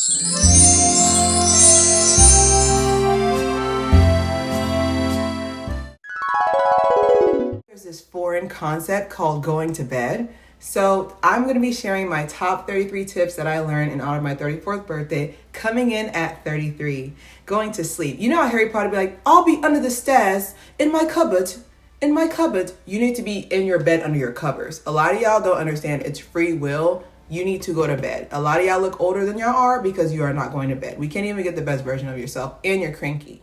There's this foreign concept called going to bed. So I'm going to be sharing my top 33 tips that I learned in honor of my 34th birthday, coming in at 33, going to sleep. You know how Harry Potter be like, I'll be under the stairs in my cupboard. In my cupboard. You need to be in your bed under your covers. A lot of y'all don't understand it's free will. You need to go to bed. A lot of y'all look older than y'all are because you are not going to bed. We can't even get the best version of yourself and you're cranky.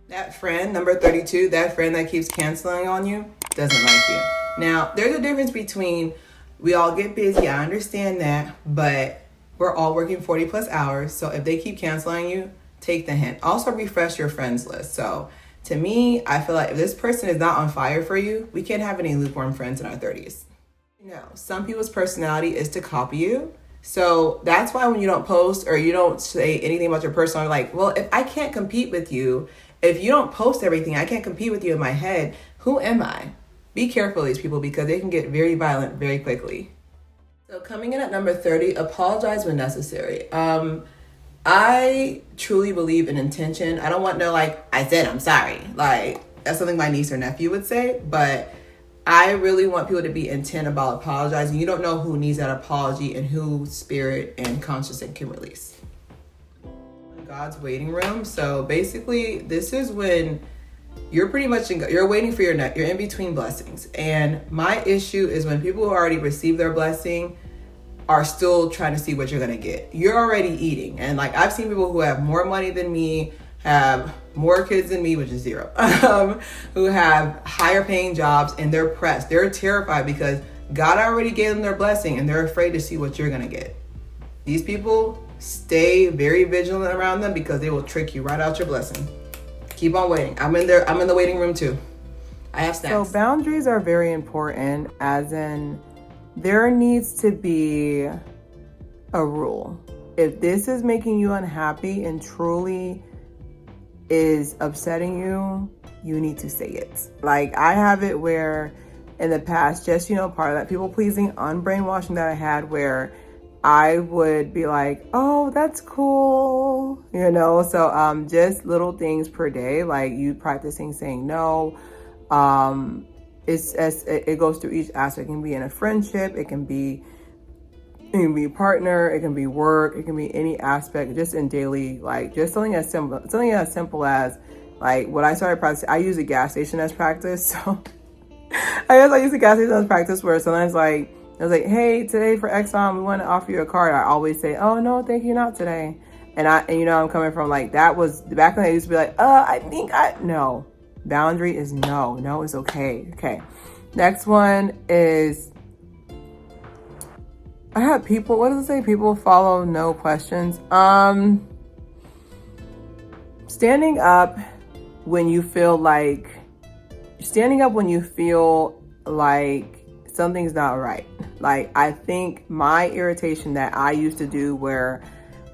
That friend, number 32, that friend that keeps canceling on you doesn't like you. Now, there's a difference between we all get busy, I understand that, but we're all working 40 plus hours. So if they keep canceling you, take the hint. Also refresh your friends list. So to me, I feel like if this person is not on fire for you, we can't have any lukewarm friends in our 30s. You know, some people's personality is to copy you. So that's why when you don't post or you don't say anything about your personal, like, well, if I can't compete with you, if you don't post everything, I can't compete with you in my head, who am I? Be careful of these people because they can get very violent very quickly. So coming in at number 30, apologize when necessary. I truly believe in intention. I don't want no like, I said I'm sorry. Like, that's something my niece or nephew would say, but I really want people to be intent about apologizing. You don't know who needs that apology and who spirit and consciousness can release. God's waiting room. So basically, this is when you're pretty much you're waiting for your you're in between blessings. And my issue is when people who already received their blessing are still trying to see what you're gonna get. You're already eating, and like I've seen people who have more money than me, have more kids than me, which is zero, who have higher paying jobs, and they're pressed. They're terrified because God already gave them their blessing, and they're afraid to see what you're gonna get. These people, stay very vigilant around them because they will trick you right out your blessing. Keep on waiting. I'm in there. I'm in the waiting room too. I have snacks. So boundaries are very important, as in there needs to be a rule. If this is making you unhappy and truly is upsetting you, you need to say it. Like I have it where in the past, just, you know, part of that people pleasing unbrainwashing that I had where I would be like, oh, that's cool, you know? So just little things per day, like you practicing saying no. It goes through each aspect. It can be in a friendship, it can be a partner, it can be work, it can be any aspect, just in daily, like just something as simple as like what I started practicing. I use a gas station as practice. So I guess I use a gas station as practice where sometimes like, I was like, hey, today for Exxon, we want to offer you a card. I always say, oh, no, thank you, not today. And you know, I'm coming from like, that was back when I used to be like, no. Boundary is no. No is okay. Okay. Next one is, I have people, what does it say? People follow no questions. Standing up when you feel like something's not right. Like, I think my irritation that I used to do where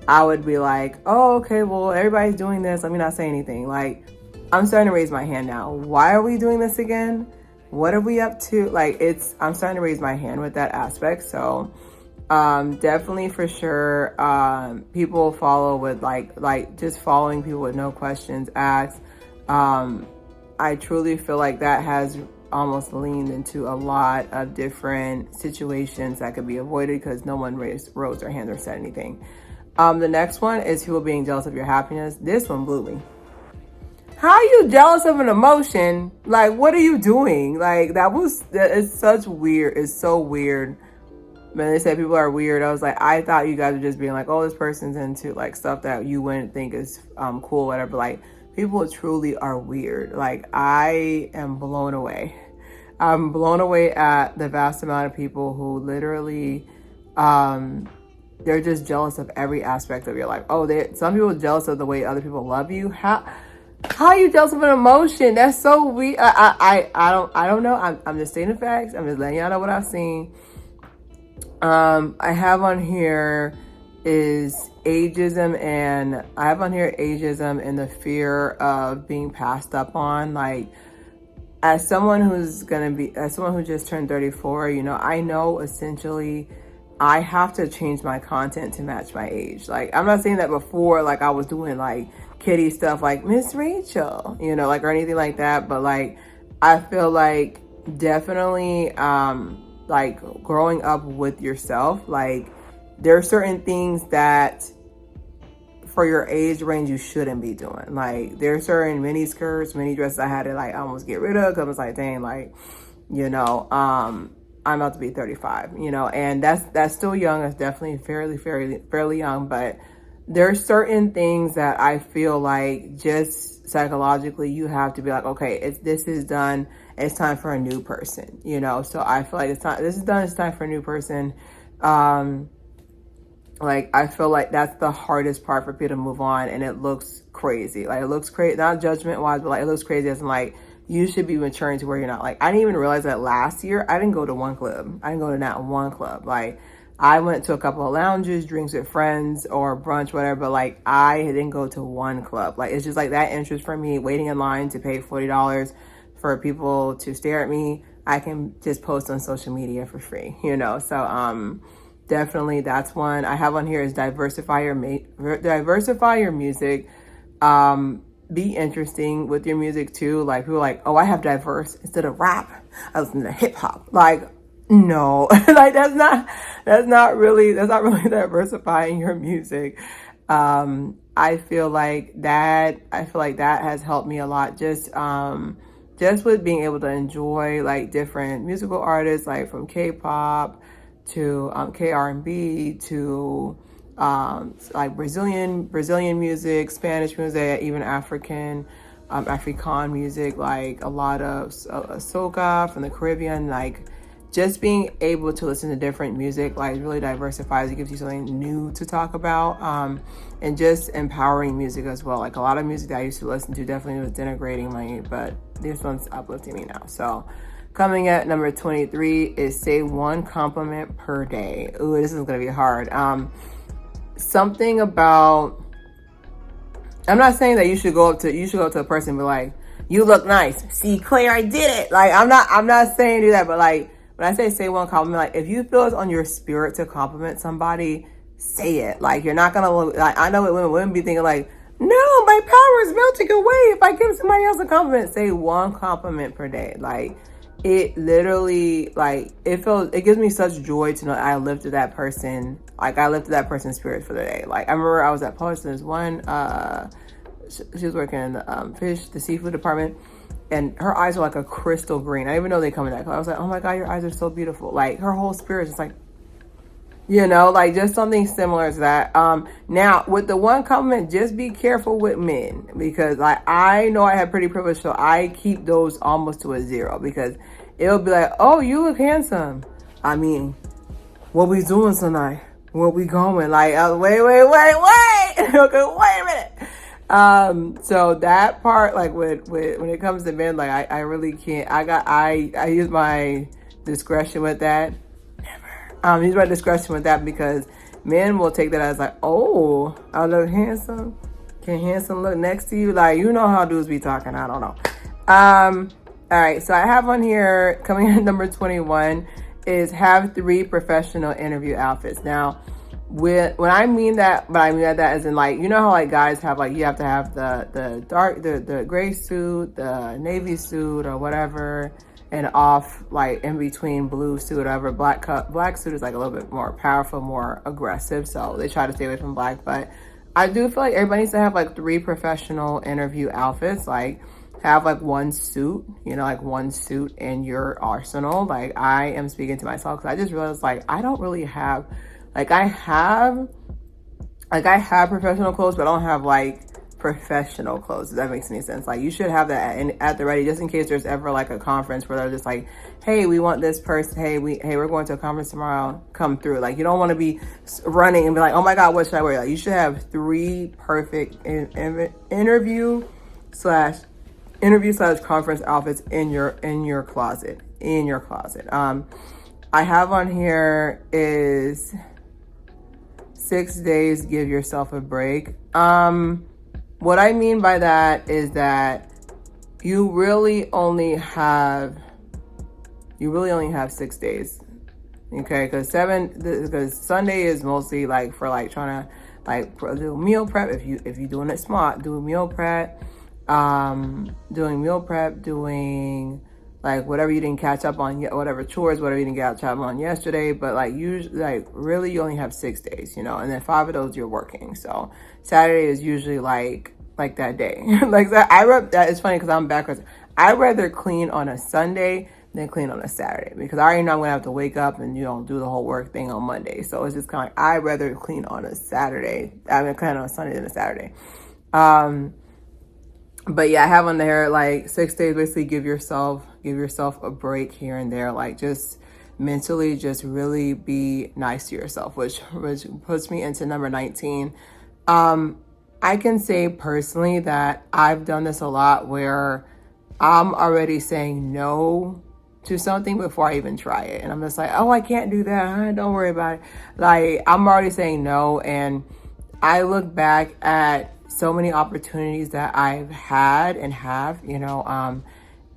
I would be like, oh, okay, well, everybody's doing this, let me not say anything. Like, I'm starting to raise my hand now. Why are we doing this again? What are we up to? Like, I'm starting to raise my hand with that aspect. So definitely for sure, people follow with like just following people with no questions asked. I truly feel like that has almost leaned into a lot of different situations that could be avoided because no one rose their hand or said anything. The next one is people being jealous of your happiness. This one blew me. How are you jealous of an emotion? Like, what are you doing? Like, that is such weird. It's so weird. When they said people are weird, I was like, I thought you guys were just being like, oh, this person's into like stuff that you wouldn't think is cool, whatever. Like, people truly are weird. Like, I am blown away. I'm blown away at the vast amount of people who literally, they're just jealous of every aspect of your life. Oh, some people are jealous of the way other people love you. How are you jealous of an emotion? That's so weird. I don't know. I'm just stating the facts. I'm just letting y'all know what I've seen. I have on here is ageism, and I have on here ageism and the fear of being passed up on. Like, as someone who just turned 34, you know, I know essentially I have to change my content to match my age. Like, I'm not saying that before, like I was doing like kitty stuff like Miss Rachel, you know, like, or anything like that. But like, I feel like definitely, like growing up with yourself, like there are certain things that for your age range you shouldn't be doing. Like there's certain mini skirts, mini dresses I had to like almost get rid of because I was like, dang, like, you know, I'm about to be 35, you know, and that's still young. It's definitely fairly young, but there's certain things that I feel like just psychologically you have to be like, okay, this is done. It's time for a new person, you know? So I feel like this is done. It's time for a new person. Like, I feel like that's the hardest part for people to move on, and it looks crazy. Like, it looks crazy, not judgment wise, but like, it looks crazy as in like, you should be maturing to where you're not. Like, I didn't even realize that last year, I didn't go to one club. I didn't go to not one club. Like, I went to a couple of lounges, drinks with friends, or brunch, whatever, but like, I didn't go to one club. Like, it's just like that interest for me, waiting in line to pay $40 for people to stare at me. I can just post on social media for free, you know? So, definitely that's one. I have on here is diversify your music. Be interesting with your music too. Like, people are like, oh, I have diverse instead of rap, I listen to hip hop. Like, no, like that's not really diversifying your music. I feel like that has helped me a lot. Just with being able to enjoy like different musical artists, like from K-pop to K-R&B to like Brazilian music, Spanish music, even African, African music, like a lot of soca from the Caribbean. Like, just being able to listen to different music like really diversifies. It gives you something new to talk about, and just empowering music as well. Like, a lot of music that I used to listen to definitely was denigrating me, but this one's uplifting me now. So coming at number 23 is say one compliment per day. Ooh, this is gonna be hard. Something about, I'm not saying that you should go up to a person and be like, you look nice. See, Claire, I did it. Like, I'm not saying do that, but like, when I say one compliment, like, if you feel it's on your spirit to compliment somebody, say it. Like, you're not gonna look, like, I know what women be thinking like, no, my power is melting away if I give somebody else a compliment. Say one compliment per day. Like, it literally, like, it gives me such joy to know I lifted that person. Like, I lifted that person's spirit for the day. Like, I remember I was at Publix, there's one, she was working in the seafood department, and her eyes were like a crystal green. I didn't even know they come in that color. I was like, oh my God, your eyes are so beautiful. Like, her whole spirit is just like, you know, like just something similar to that. Now with the one compliment, just be careful with men, because I know I have pretty privilege, so I keep those almost to a zero, because it'll be like, oh, you look handsome. I mean, what we doing tonight? Where we going? Like, wait. Okay, wait a minute. So that part, like with when it comes to men, like I really can't. I use my discretion with that. Use my discretion with that, because men will take that as like, oh, I look handsome. Can handsome look next to you? Like, you know how dudes be talking. I don't know. All right. So I have on here, coming in at number 21, is have 3 professional interview outfits. Now, when I mean that, but I mean that as in, like, you know how like guys have, like, you have to have the gray suit, the navy suit or whatever, and off, like, in between blue suit or whatever. Black suit is like a little bit more powerful, more aggressive, so they try to stay away from black. But I do feel like everybody needs to have like 3 professional interview outfits. Like, have like one suit, you know, like one suit in your arsenal. Like, I am speaking to myself, because I just realized, like, I don't really have, like, I have professional clothes, but I don't have like professional clothes, if that makes any sense. Like, you should have that at the ready, just in case there's ever like a conference where they're just like, hey, we want this person, hey, we're going to a conference tomorrow, come through. Like, you don't want to be running and be like, oh my God, what should I wear? Like, you should have 3 perfect interview slash conference outfits in your closet. I have on here is 6 days, give yourself a break. What I mean by that is that you really only have 6 days Okay, because Sunday is mostly like for like trying to like do meal prep. If you're doing it smart, do meal prep. Doing like whatever you didn't catch up on, whatever chores, whatever you didn't catch up on yesterday. But like usually, like really, you only have 6 days, and then 5 of those you're working. So Saturday is usually like that day. Like that. That is funny because I'm backwards. I'd rather clean on a Sunday than clean on a Saturday because I already know I'm gonna have to wake up and do the whole work thing on Monday. So it's just kind of like I'd rather clean on a Saturday. Clean on a Sunday than a Saturday. But yeah, I have on there like 6 days. Basically, give yourself a break here and there. Like just mentally, just really be nice to yourself, which puts me into number 19. I can say personally that I've done this a lot where I'm already saying no to something before I even try it. And I'm just like, oh, I can't do that. Don't worry about it. Like I'm already saying no. And I look back at so many opportunities that I've had and have,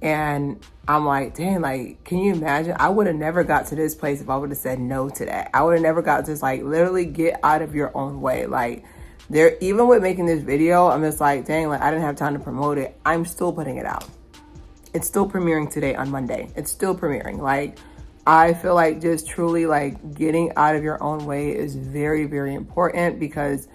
and I'm like, dang, like, can you imagine? I would have never got to this place if I would have said no to that. I would have never got to just like literally get out of your own way. Like even with making this video, I'm just like, dang, like I didn't have time to promote it. I'm still putting it out. It's still premiering today on Monday. It's still premiering. Like, I feel like just truly like getting out of your own way is very, very important because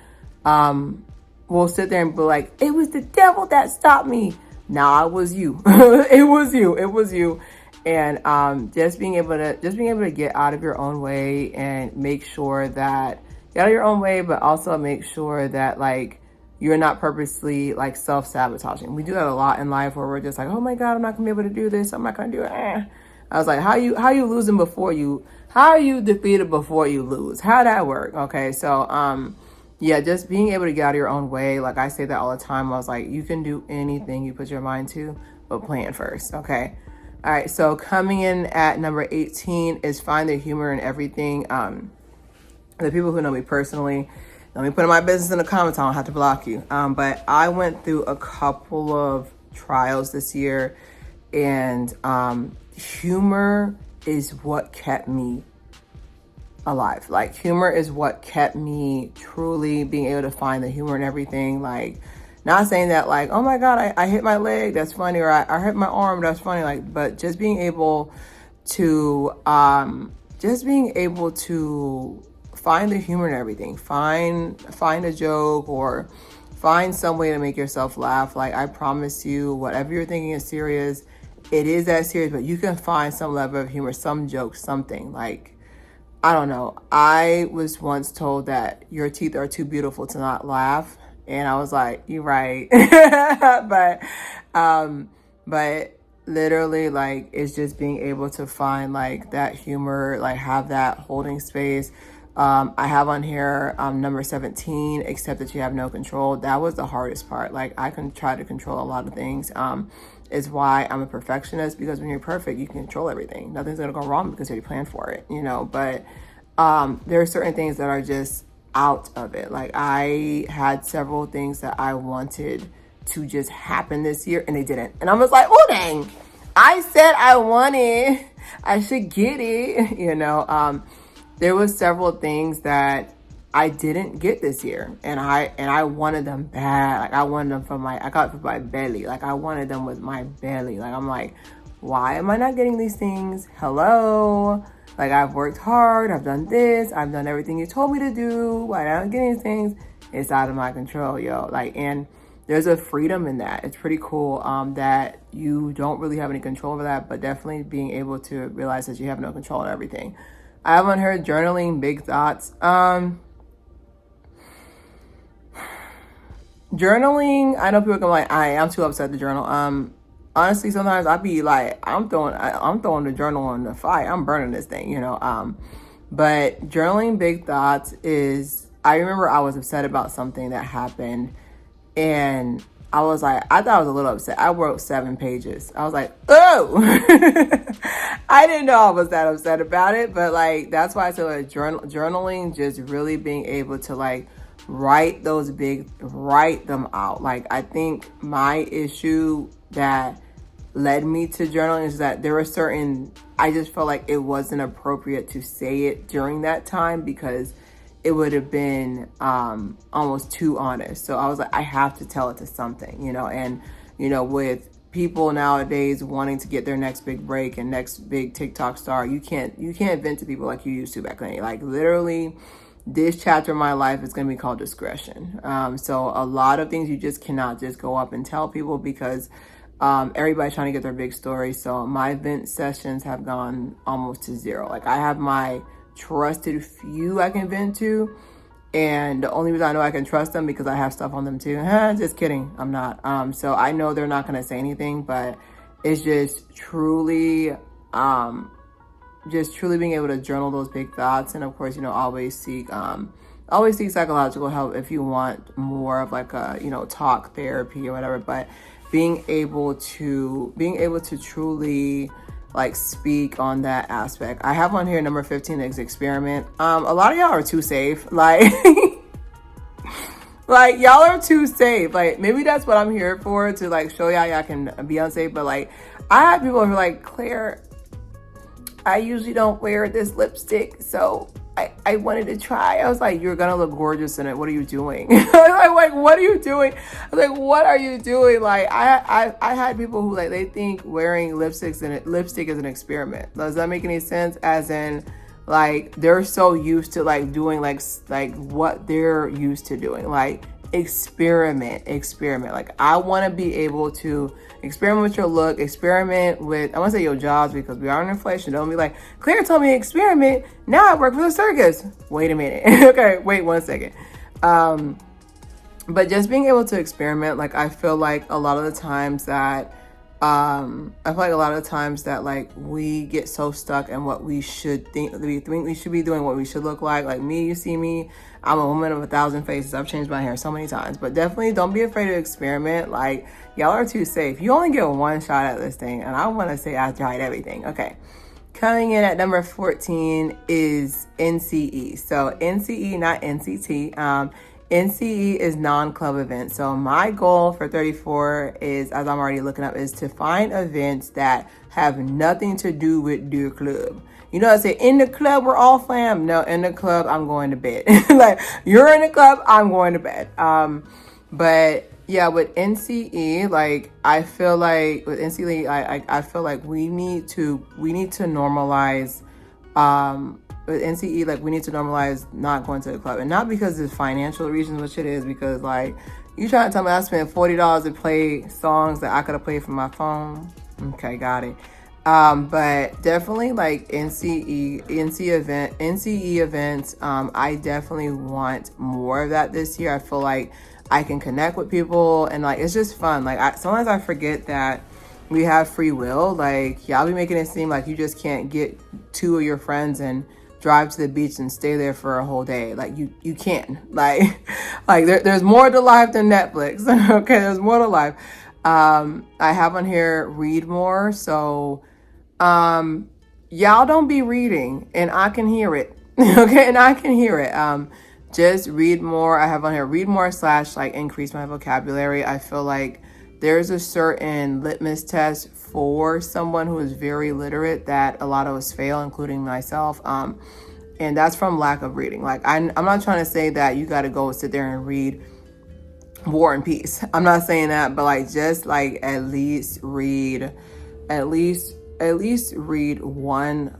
we'll sit there and be like, it was the devil that stopped me. Nah, it was you. It was you. And just being able to get out of your own way and make sure that get out of your own way, but also make sure that like you're not purposely like self-sabotaging. We do that a lot in life where we're just like, oh my God, I'm not gonna be able to do this. I'm not gonna do it. I was like, how you losing before how are you defeated before you lose? How'd that work? Okay. So, yeah, just being able to get out of your own way. Like I say that all the time. I was like, you can do anything you put your mind to, but plan first. Okay. All right. So coming in at number 18 is find the humor in everything. The people who know me personally, let me put my business in the comments. I don't have to block you. But I went through a couple of trials this year, and humor is what kept me alive. Like humor is what kept me truly being able to find the humor in everything. Like not saying that like, oh my God, I hit my leg, that's funny, or I hit my arm, that's funny. Like, but just being able to find the humor in everything. Find a joke or find some way to make yourself laugh. Like I promise you, whatever you're thinking is serious, it is that serious, but you can find some level of humor, some joke, something. Like, I don't know. I was once told that your teeth are too beautiful to not laugh. And I was like, you're right. but literally like, it's just being able to find like that humor, like have that holding space. I have on here, number 17, accept that you have no control. That was the hardest part. Like I can try to control a lot of things. Is why I'm a perfectionist, because when you're perfect, you can control everything. Nothing's going to go wrong because you planned for it, but, there are certain things that are just out of it. Like I had several things that I wanted to just happen this year and they didn't. And I was like, oh dang, I said I wanted, I should get it, there was several things that I didn't get this year, and I wanted them bad. Like I wanted them I got it from my belly. Like I wanted them with my belly. Like I'm like, why am I not getting these things? Hello. Like I've worked hard. I've done this. I've done everything you told me to do. Why am I not getting these things? It's out of my control, yo. Like, and there's a freedom in that. It's pretty cool that you don't really have any control over that, but definitely being able to realize that you have no control of everything. I haven't heard journaling, big thoughts. Journaling, I know people can like, I'm too upset to journal. Honestly, sometimes I be like, I'm throwing the journal on the fire. I'm burning this thing, But journaling big thoughts is, I remember I was upset about something that happened, and I was like, I thought I was a little upset. I wrote 7 pages. I was like, oh, I didn't know I was that upset about it. But like, that's why I said like journaling, just really being able to like write them out. Like, I think my issue that led me to journaling is that there were certain, I just felt like it wasn't appropriate to say it during that time because it would have been almost too honest. So I was like, I have to tell it to something, and, with people nowadays wanting to get their next big break and next big TikTok star, you can't vent to people like you used to back then. Like literally, this chapter of my life is going to be called discretion. So a lot of things you just cannot just go up and tell people because everybody's trying to get their big story. So my vent sessions have gone almost to zero. Like I have my trusted few I can vent to, and the only reason I know I can trust them because I have stuff on them too. Just kidding, I'm not. So I know they're not going to say anything, but it's just truly being able to journal those big thoughts. And of course, always seek psychological help if you want more of like a, talk therapy or whatever. But being able to truly like speak on that aspect. I have on here number 15 is experiment. A lot of y'all are too safe. Like, like y'all are too safe. Like maybe that's what I'm here for, to like show y'all can be unsafe. But like I have people who are like, Claire, I usually don't wear this lipstick, so I wanted to try. I was like, you're gonna look gorgeous in it. What are you doing? like, what are you doing? I was like, what are you doing? Like, I had people who like, they think wearing lipstick is an experiment. Does that make any sense? As in, like, they're so used to like doing like what they're used to doing. Like, experiment. Like, I want to be able to experiment with your look, experiment with, I want to say your jobs, because we are in inflation. Don't be like, Claire told me to experiment, now I work for the circus. Wait a minute. Okay, wait 1 second. But just being able to experiment, like I feel like a lot of the times that like we get so stuck in what we should think we should be doing, what we should look like. Like me, you see me, I'm a woman of 1,000 faces. I've changed my hair so many times, but definitely don't be afraid to experiment. Like, y'all are too safe. You only get one shot at this thing, and I want to say I tried everything. Okay. Coming in at number 14 is NCE. So NCE, not NCT. NCE is non-club events. So my goal for 34 is, as I'm already looking up, is to find events that have nothing to do with your club. You know, I say in the club we're all fam. No, in the club I'm going to bed. Like, you're in the club, I'm going to bed. But yeah, with NCE, like I feel like with NCE, I feel like we need to normalize. With NCE, like we need to normalize not going to the club, and not because of financial reasons, which it is, because like you trying to tell me I spent $40 to play songs that I could have played from my phone. Okay, got it. But definitely like NCE events. I definitely want more of that this year. I feel like I can connect with people, and like it's just fun. Like sometimes I forget that we have free will. Like y'all be making it seem like you just can't get 2 of your friends and drive to the beach and stay there for a whole day. Like you can. Like there's more to life than Netflix. Okay, there's more to life. I have on here read more. So y'all don't be reading, and I can hear it. Okay, and I can hear it. Just read more. I have on here read more / like increase my vocabulary. I feel like there's a certain litmus test for someone who is very literate that a lot of us fail, including myself. And that's from lack of reading. Like I'm not trying to say that you got to go sit there and read War and Peace. I'm not saying that, but like just like at least read one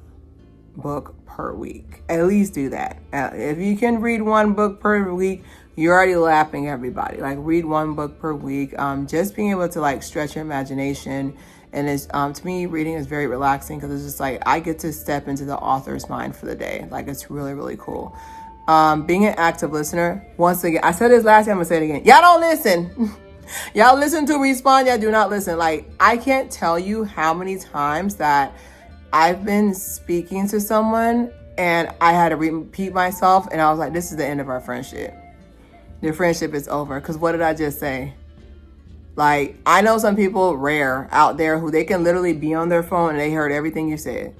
book per week. At least do that. If you can read one book per week, you're already lapping everybody. Like read one book per week. Just being able to like stretch your imagination. And it's to me, reading is very relaxing because it's just like I get to step into the author's mind for the day. Like it's really, really cool. Being an active listener. Once again, I said this last time, I'm gonna say it again. Y'all don't listen. Y'all listen to respond. Y'all do not listen. Like I can't tell you how many times that I've been speaking to someone and I had to repeat myself, and I was like, this is the end of our friendship. Your friendship is over. Because what did I just say? Like, I know some people, rare, out there who they can literally be on their phone and they heard everything you said.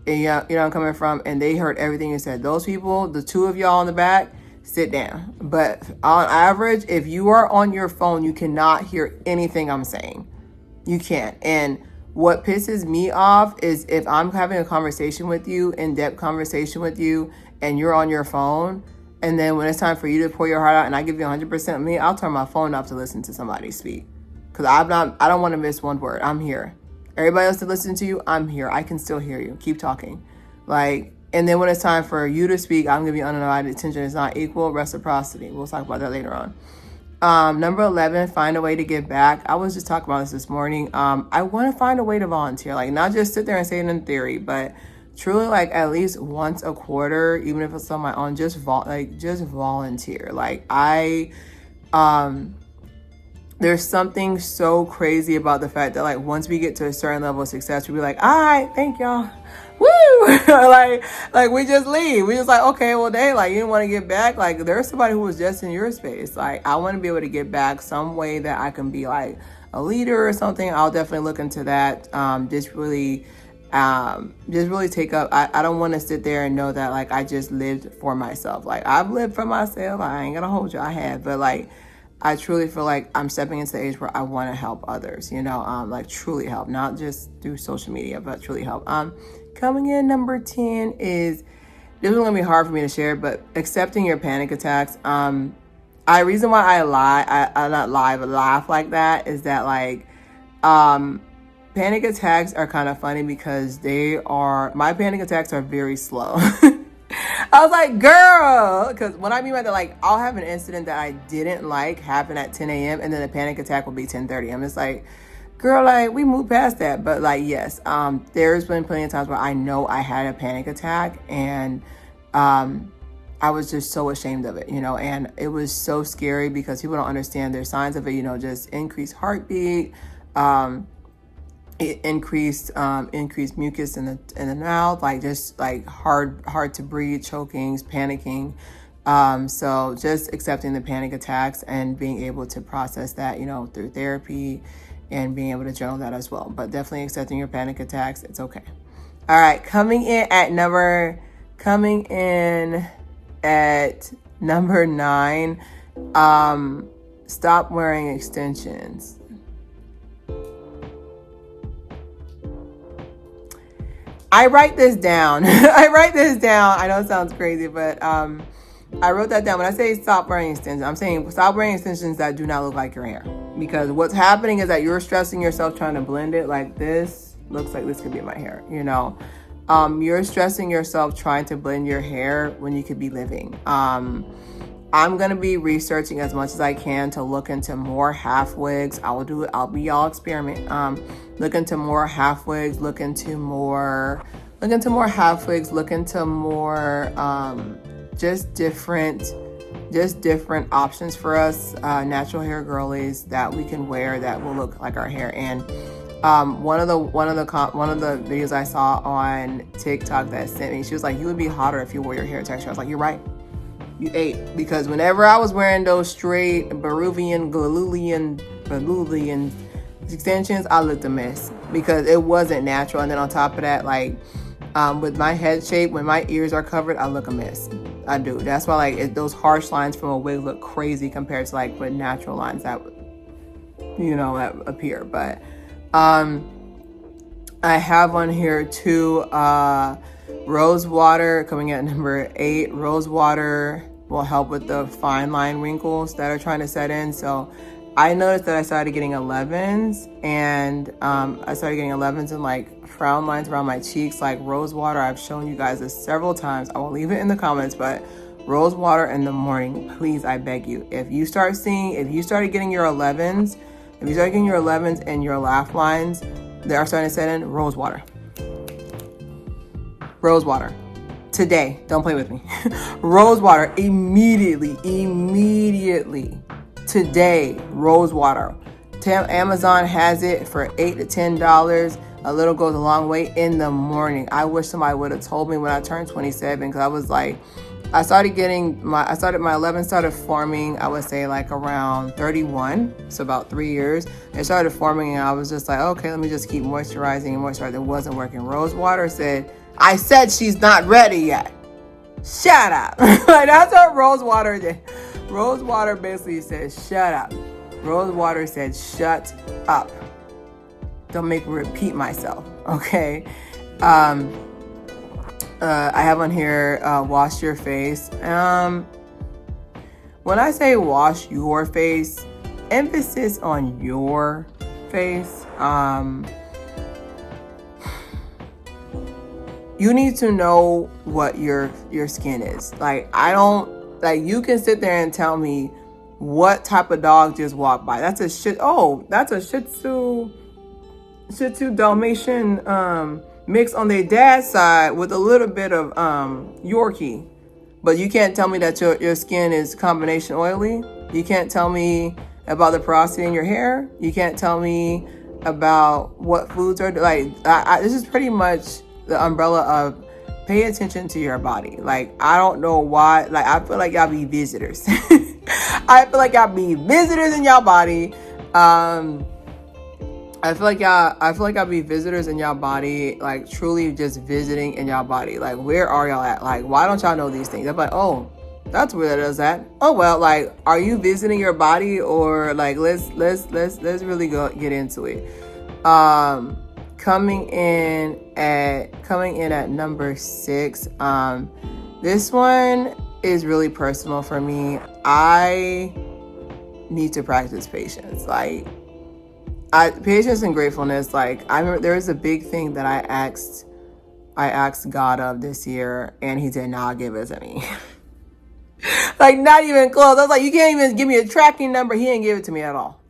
And you know where I'm coming from? And they heard everything you said. Those people, the 2 of y'all in the back, sit down. But on average, if you are on your phone, you cannot hear anything I'm saying. You can't. And What pisses me off is if I'm having a conversation with you, in-depth conversation with you, and you're on your phone, and then when it's time for you to pour your heart out and I give you 100% of me, I'll turn my phone off to listen to somebody speak. Because I don't want to miss one word. I'm here. Everybody else to listen to you, I'm here. I can still hear you. Keep talking. Like, and then when it's time for you to speak, I'm going to be undivided attention. It's not equal reciprocity. We'll talk about that later on. Number 11, find a way to give back. I was just talking about this morning. I want to find a way to volunteer, like not just sit there and say it in theory, but truly like at least once a quarter, even if it's on my own, just volunteer. Like there's something so crazy about the fact that like once we get to a certain level of success, we'll be like, all right, thank y'all. Woo! like we just leave. We just like, okay, well, they like, you didn't want to get back. Like there's somebody who was just in your space. Like I want to be able to get back some way that I can be like a leader or something. I'll definitely look into that. Just really take up. I don't want to sit there and know that like I just lived for myself. Like I've lived for myself. I ain't gonna hold you. I have, but like I truly feel like I'm stepping into the age where I want to help others, like truly help, not just through social media, but truly help. Coming in number 10 is, this is going to be hard for me to share, but accepting your panic attacks. Reason why I laugh like that is that like, panic attacks are kind of funny because my panic attacks are very slow. I was like, girl, because when I mean by that, like, I'll have an incident that I didn't like happen at 10 a.m. and then the panic attack will be 10:30. I'm just like, girl, like, we moved past that. But like, yes, there's been plenty of times where I know I had a panic attack and I was just so ashamed of it, and it was so scary because people don't understand there's signs of it, just increased heartbeat, increased mucus in the mouth, like just like hard to breathe, chokings, panicking. So just accepting the panic attacks and being able to process that, through therapy and being able to journal that as well. But definitely accepting your panic attacks. It's okay. All right. Coming in at number 9, stop wearing extensions. I write this down. I know it sounds crazy, but I wrote that down. When I say stop wearing extensions, I'm saying stop wearing extensions that do not look like your hair. Because what's happening is that you're stressing yourself trying to blend it. Like this looks like this could be my hair, You're stressing yourself trying to blend your hair when you could be living. I'm going to be researching as much as I can to look into more half wigs. I'll be y'all experiment. Look into more half wigs, look into more just different options for us, natural hair girlies that we can wear that will look like our hair. And one of the videos I saw on TikTok that sent me, she was like, you would be hotter if you wore your hair texture. I was like, you're right. You ate. Because whenever I was wearing those straight Peruvian extensions, I looked a mess because it wasn't natural. And then on top of that, like with my head shape, when my ears are covered, I look a mess. I do. That's why like those harsh lines from a wig look crazy compared to like with natural lines that that appear. But I have on here too, rose water coming at number 8. Rose water will help with the fine line wrinkles that are trying to set in. So I noticed that I started getting 11s, and and like frown lines around my cheeks. Like rose water, I've shown you guys this several times. I will leave it in the comments, but rose water in the morning, please, I beg you. If you started getting your 11s, and your laugh lines, they are starting to set in, rose water. Rose water. Today, don't play with me. Rose water, immediately. Today, rose water. Amazon has it for $8 to $10. A little goes a long way in the morning. I wish somebody would have told me when I turned 27, because I was like, my 11 started forming, I would say like around 31, so about 3 years. It started forming and I was just like, okay, let me just keep moisturizing. It wasn't working. Rose water said, I said she's not ready yet. Shut up. Like that's what rose water did. Rose water basically said, shut up. Rose water said, shut up. don't make me repeat myself. Okay. I have on here, wash your face. When I say wash your face, emphasis on your face. You need to know what your skin is. Like, you can sit there and tell me what type of dog just walked by. That's a Shih Tzu Dalmatian mix on their dad's side with a little bit of Yorkie. But you can't tell me that your skin is combination oily. You can't tell me about the porosity in your hair. You can't tell me about what foods are like. This is pretty much the umbrella of pay attention to your body. Like, I don't know why. Like, I feel like y'all be visitors. I feel like y'all be visitors in y'all body. I feel like y'all be visitors in y'all body, like truly just visiting in y'all body. Like, where are y'all at? Like, why don't y'all know these things? I'm like, oh, that's where that is at. Oh well, like, are you visiting your body, or like let's really get into it. Coming in at number 6. This one is really personal for me. I need to practice patience. Like, patience and gratefulness. Like, I remember there was a big thing that I asked God of this year, and he did not give it to me. Like, not even close. I was like, you can't even give me a tracking number. He didn't give it to me at all.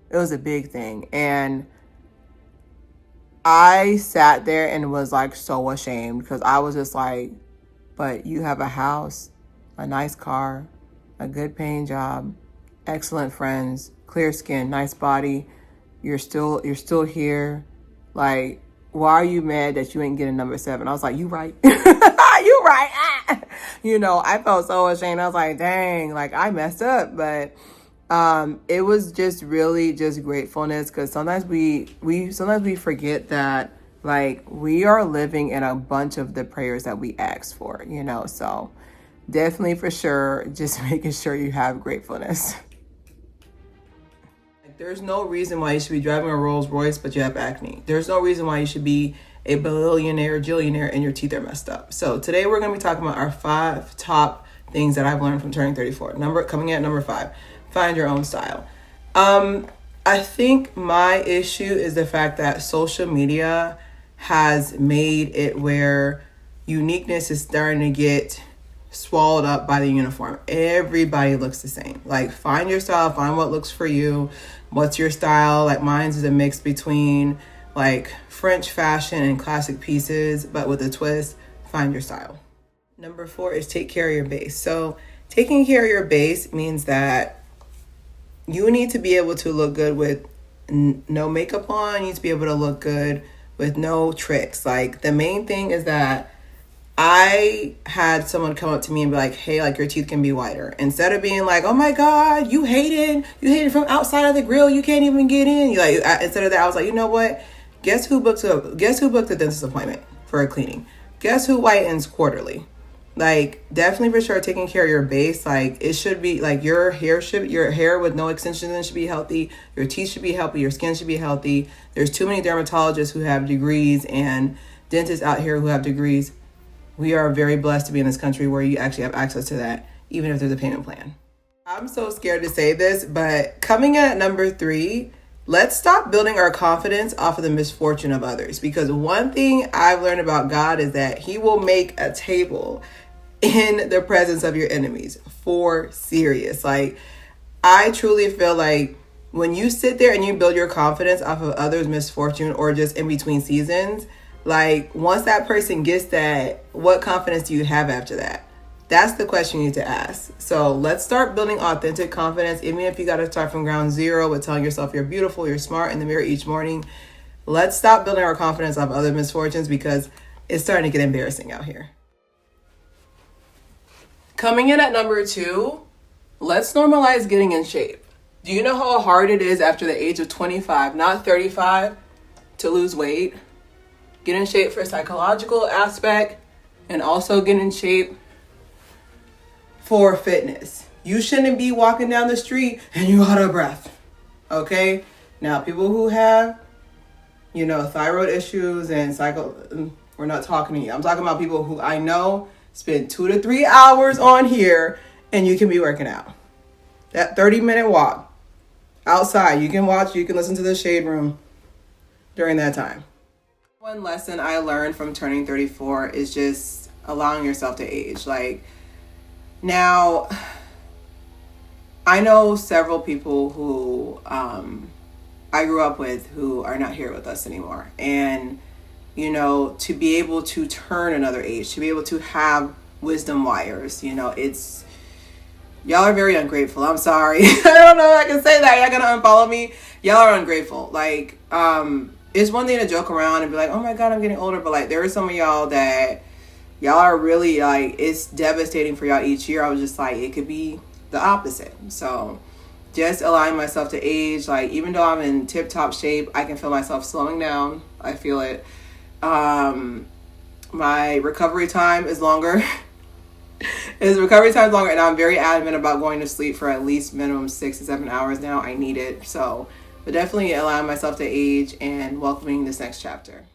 It was a big thing, and I sat there and was like so ashamed, because I was just like, but you have a house, a nice car, a good paying job, excellent friends, clear skin, nice body. You're still here. Like, why are you mad that you ain't getting number 7? I was like, you right. You right. I felt so ashamed. I was like, dang, like, I messed up. But it was just really just gratefulness, because sometimes we forget that, like, we are living in a bunch of the prayers that we ask for, so definitely, for sure, just making sure you have gratefulness. There's no reason why you should be driving a Rolls Royce, but you have acne. There's no reason why you should be a billionaire, jillionaire, and your teeth are messed up. So today we're going to be talking about our 5 top things that I've learned from turning 34. Coming in at number 5, find your own style. I think my issue is the fact that social media has made it where uniqueness is starting to get swallowed up by the uniform. Everybody looks the same. Like, find your style, find what looks for you. What's your style? Like, mine's is a mix between like French fashion and classic pieces, but with a twist. Find your style. Number 4 is take care of your base. So taking care of your base means that you need to be able to look good with no makeup on. You need to be able to look good with no tricks. Like, the main thing is that I had someone come up to me and be like, hey, like, your teeth can be whiter. Instead of being like, oh my God, you hated from outside of the grill, you can't even get in. Instead of that, I was like, you know what? Guess who booked a dentist appointment for a cleaning? Guess who whitens quarterly? Like, definitely for sure, taking care of your base. Like, it should be like your hair with no extensions should be healthy. Your teeth should be healthy. Your skin should be healthy. There's too many dermatologists who have degrees and dentists out here who have degrees. We are very blessed to be in this country where you actually have access to that, even if there's a payment plan. I'm so scared to say this, but coming in at number 3, let's stop building our confidence off of the misfortune of others. Because one thing I've learned about God is that he will make a table in the presence of your enemies. For serious. Like, I truly feel like when you sit there and you build your confidence off of others' misfortune or just in between seasons, like, once that person gets that, what confidence do you have after that? That's the question you need to ask. So let's start building authentic confidence, even if you got to start from ground zero with telling yourself you're beautiful, you're smart in the mirror each morning. Let's stop building our confidence off other misfortunes, because it's starting to get embarrassing out here. Coming in at number 2, let's normalize getting in shape. Do you know how hard it is after the age of 25, not 35, to lose weight? Get in shape for a psychological aspect, and also get in shape for fitness. You shouldn't be walking down the street and you're out of breath. Okay? Now, people who have thyroid issues and we're not talking to you. I'm talking about people who I know spend 2 to 3 hours on here, and you can be working out. That 30-minute walk outside, you can listen to the shade room during that time. One lesson I learned from turning 34 is just allowing yourself to age. Like, now, I know several people who I grew up with who are not here with us anymore. And, to be able to turn another age, to be able to have wisdom wires, it's, y'all are very ungrateful. I'm sorry. I don't know if I can say that. Y'all gonna unfollow me? Y'all are ungrateful. Like, it's one thing to joke around and be like, oh my God, I'm getting older. But like, there are some of y'all that y'all are really like, it's devastating for y'all each year. I was just like, it could be the opposite. So just allowing myself to age, like, even though I'm in tip top shape, I can feel myself slowing down. I feel it. My recovery time is longer. And I'm very adamant about going to sleep for at least minimum 6 to 7 hours now. I need it. So, but definitely allowing myself to age and welcoming this next chapter.